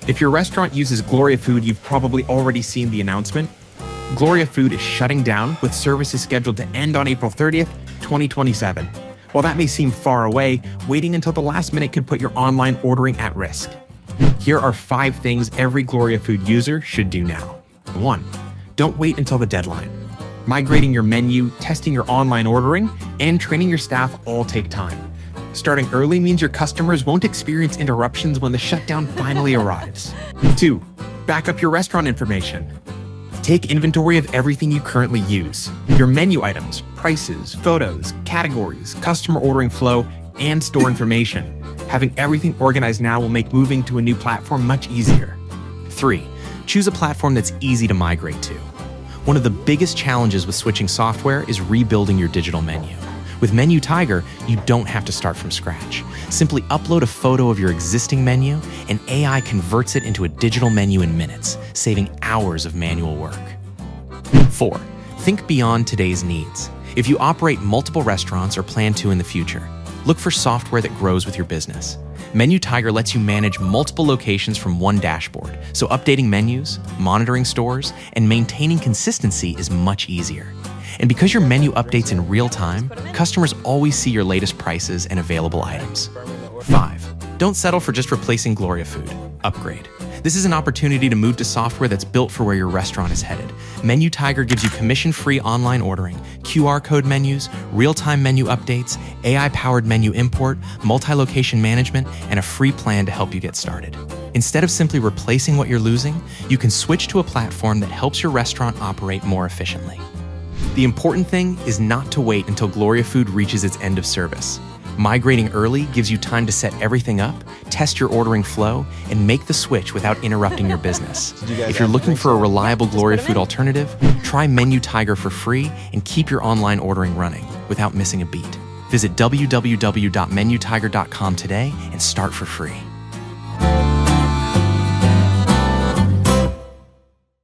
If your restaurant uses GloriaFood, you've probably already seen the announcement. GloriaFood is shutting down, with services scheduled to end on April 30th, 2027. While that may seem far away, waiting until the last minute could put your online ordering at risk. Here are 5 things every GloriaFood user should do now. 1. Don't wait until the deadline. Migrating your menu, testing your online ordering, and training your staff all take time. Starting early means your customers won't experience interruptions when the shutdown finally arrives. 2. Back up your restaurant information. Take inventory of everything you currently use. Your menu items, prices, photos, categories, customer ordering flow, and store information. Having everything organized now will make moving to a new platform much easier. 3. Choose a platform that's easy to migrate to. One of the biggest challenges with switching software is rebuilding your digital menu. With Menu Tiger, you don't have to start from scratch. Simply upload a photo of your existing menu, and AI converts it into a digital menu in minutes, saving hours of manual work. 4. Think beyond today's needs. If you operate multiple restaurants or plan to in the future, look for software that grows with your business. Menu Tiger lets you manage multiple locations from one dashboard, so updating menus, monitoring stores, and maintaining consistency is much easier. And because your menu updates in real time, customers always see your latest prices and available items. 5. Don't settle for just replacing GloriaFood. Upgrade. This is an opportunity to move to software that's built for where your restaurant is headed. Menu Tiger gives you commission-free online ordering, QR code menus, real-time menu updates, AI-powered menu import, multi-location management, and a free plan to help you get started. Instead of simply replacing what you're losing, you can switch to a platform that helps your restaurant operate more efficiently. The important thing is not to wait until GloriaFood reaches its end of service. Migrating early gives you time to set everything up, test your ordering flow, and make the switch without interrupting your business. If you're looking for a reliable GloriaFood alternative, try Menu Tiger for free and keep your online ordering running without missing a beat. Visit www.menutiger.com today and start for free.